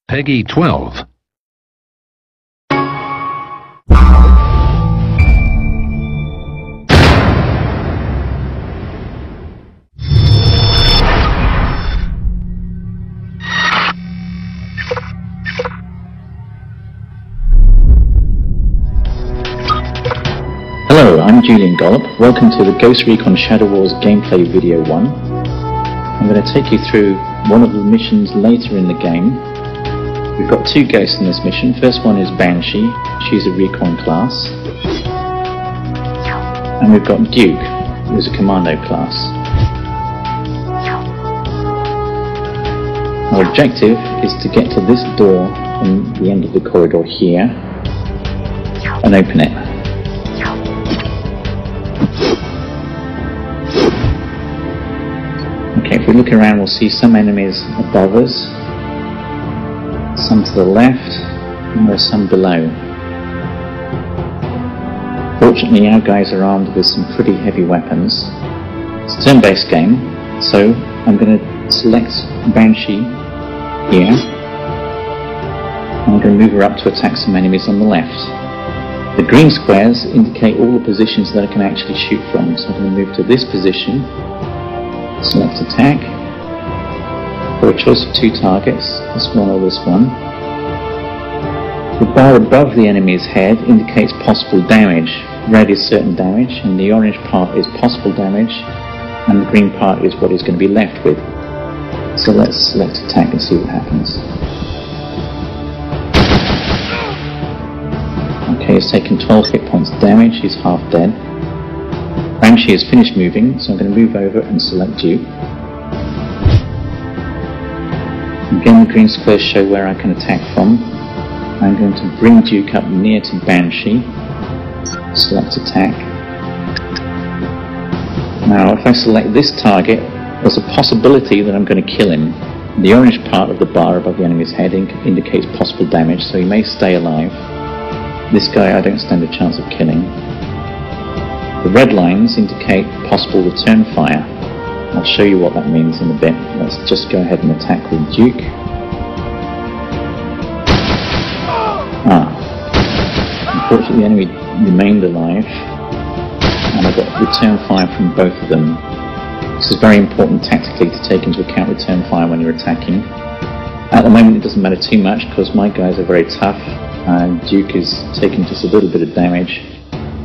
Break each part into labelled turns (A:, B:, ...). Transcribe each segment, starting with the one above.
A: Peggy 12.
B: Hello, I'm Julian Gollop. Welcome to the Ghost Recon Shadow Wars gameplay video 1. I'm going to take you through one of the missions later in the game. We've got two ghosts in this mission. First one is Banshee. She's a Recon class. And we've got Duke, who's a Commando class. Our objective is to get to this door in the end of the corridor here and open it. Okay, if we look around, we'll see some enemies above us, some to the left, and there's some below. Fortunately, our guys are armed with some pretty heavy weapons. It's a turn-based game, so I'm going to select Banshee here, and I'm going to move her up to attack some enemies on the left. The green squares indicate all the positions that I can actually shoot from, so I'm going to move to this position. Select attack. For a choice of two targets, this one or this one. The bar above the enemy's head indicates possible damage. Red is certain damage, and the orange part is possible damage, and the green part is what is going to be left with. So let's select attack and see what happens. Okay, he's taken 12 hit points damage, he's half dead. Banshee has finished moving, so I'm going to move over and select Duke. Again, the green squares show where I can attack from. I'm going to bring Duke up near to Banshee. Select attack. Now, if I select this target, there's a possibility that I'm going to kill him. The orange part of the bar above the enemy's head indicates possible damage, so he may stay alive. This guy I don't stand a chance of killing. The red lines indicate possible return fire. I'll show you what that means in a bit. Let's just go ahead and attack with Duke. Unfortunately the enemy remained alive, and I got return fire from both of them. This is very important tactically to take into account return fire when you're attacking. At the moment it doesn't matter too much because my guys are very tough, and Duke is taking just a little bit of damage.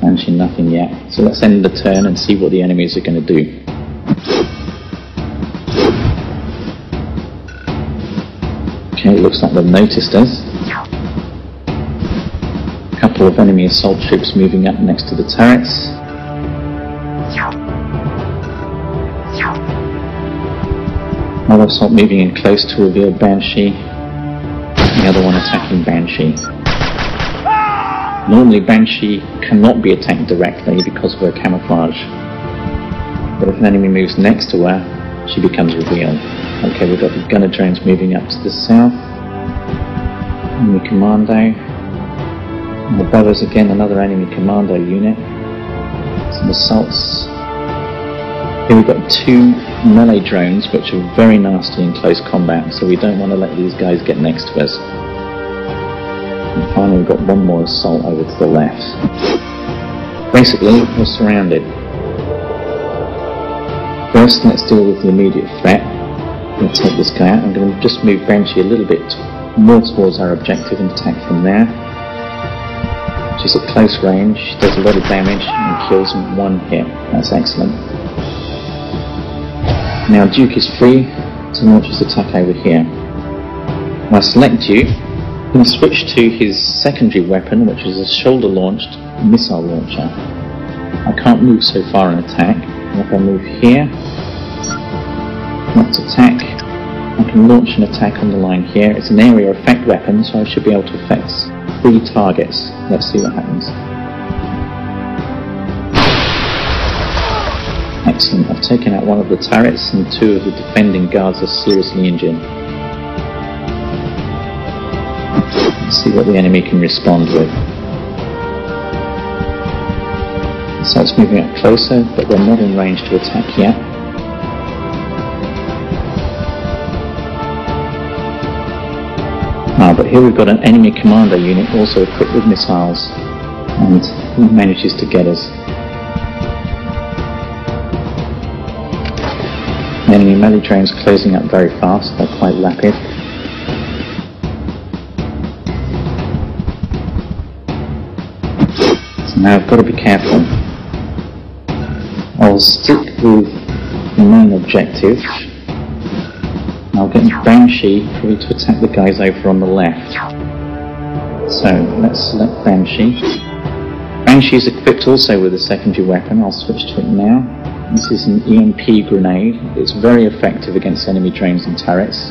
B: Actually nothing yet. So let's end the turn and see what the enemies are going to do. Okay, it looks like they've noticed us. A couple of enemy assault troops moving up next to the turrets. Another assault moving in close to reveal Banshee. The other one attacking Banshee. Normally Banshee cannot be attacked directly because of her camouflage, but if an enemy moves next to her, she becomes revealed. Okay, we've got the gunner drones moving up to the south, enemy commando, and above us again another enemy commando unit, some assaults. Here we've got two melee drones which are very nasty in close combat, so we don't want to let these guys get next to us. And finally we've got one more assault over to the left. Basically, we're surrounded. First, let's deal with the immediate threat. I'm going to take this guy out. I'm going to just move Banshee a little bit more towards our objective and attack from there. She's at close range, she does a lot of damage and kills in one hit. That's excellent. Now Duke is free to launch his attack over here. When I select Duke, I'm going to switch to his secondary weapon, which is a shoulder-launched missile launcher. I can't move so far and attack. And if I move here, not to attack, I can launch an attack on the line here. It's an area effect weapon, so I should be able to affect 3 targets. Let's see what happens. Excellent, I've taken out one of the turrets and 2 of the defending guards are seriously injured. See what the enemy can respond with. So it's moving up closer, but they're not in range to attack yet. But here we've got an enemy commando unit also equipped with missiles, and he manages to get us. The enemy melee drones closing up very fast, they're quite rapid. So now I've got to be careful. I'll stick with the main objective. I'll get Banshee probably to attack the guys over on the left. So let's select Banshee. Banshee is equipped also with a secondary weapon. I'll switch to it now. This is an EMP grenade. It's very effective against enemy drones and turrets,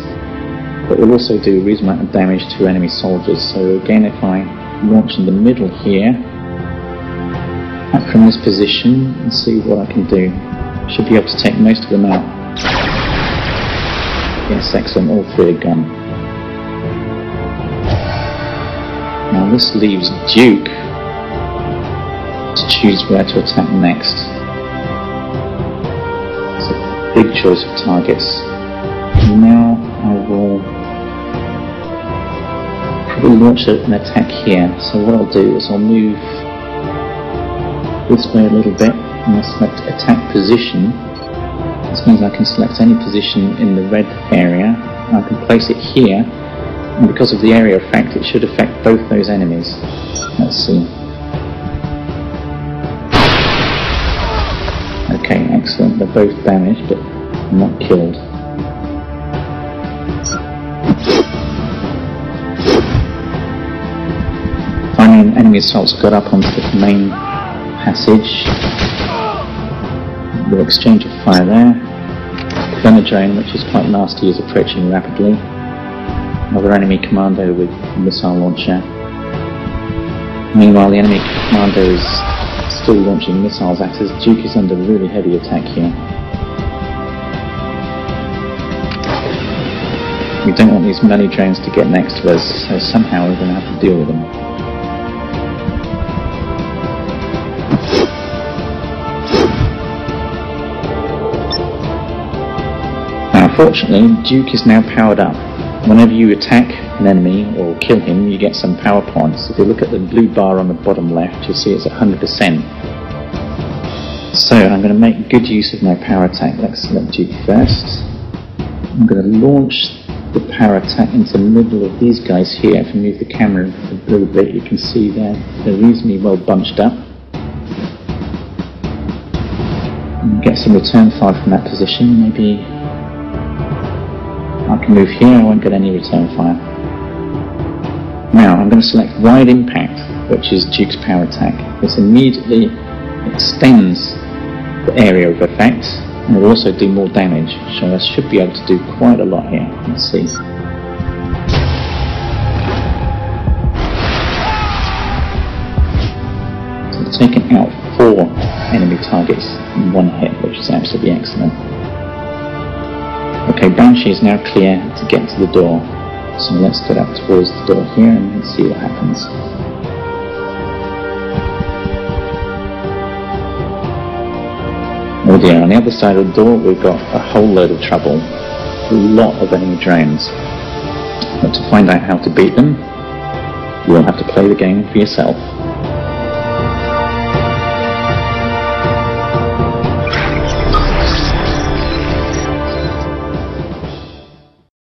B: but will also do a reasonable amount of damage to enemy soldiers. So again, if I launch in the middle here, up from this position, and see what I can do. Should be able to take most of them out. Yes, excellent, all three are gone. Now this leaves Duke to choose where to attack next. It's a big choice of targets. Now I will probably launch an attack here. So what I'll do is I'll move this way a little bit, and I'll select attack position. This means I can select any position in the red area, and I can place it here, and because of the area effect it should affect both those enemies. Let's see. Okay, excellent, they're both damaged but not killed. Finally, enemy assaults got up onto the main passage. The exchange of fire there. Gunner drone, which is quite nasty, is approaching rapidly. Another enemy commando with a missile launcher. Meanwhile, the enemy commando is still launching missiles at us. Duke is under really heavy attack here. We don't want these melee drones to get next to us, so somehow we're going to have to deal with them. Unfortunately, Duke is now powered up. Whenever you attack an enemy or kill him, you get some power points. If you look at the blue bar on the bottom left, you'll see it's at 100%. So I'm going to make good use of my power attack. Let's select Duke first. I'm going to launch the power attack into the middle of these guys here. If I move the camera a little bit, you can see they're reasonably well bunched up. And get some return fire from that position. Maybe I can move here, I won't get any return fire. Now I'm going to select Wide Impact, which is Duke's power attack. This immediately extends the area of effect, and it will also do more damage, so I should be able to do quite a lot here. Let's see. So I've taken out 4 enemy targets in one hit, which is absolutely excellent. Okay, Banshee is now clear to get to the door, so let's get up towards the door here and see what happens. Oh dear, on the other side of the door we've got a whole load of trouble, a lot of enemy drones. But to find out how to beat them, you'll have to play the game for yourself.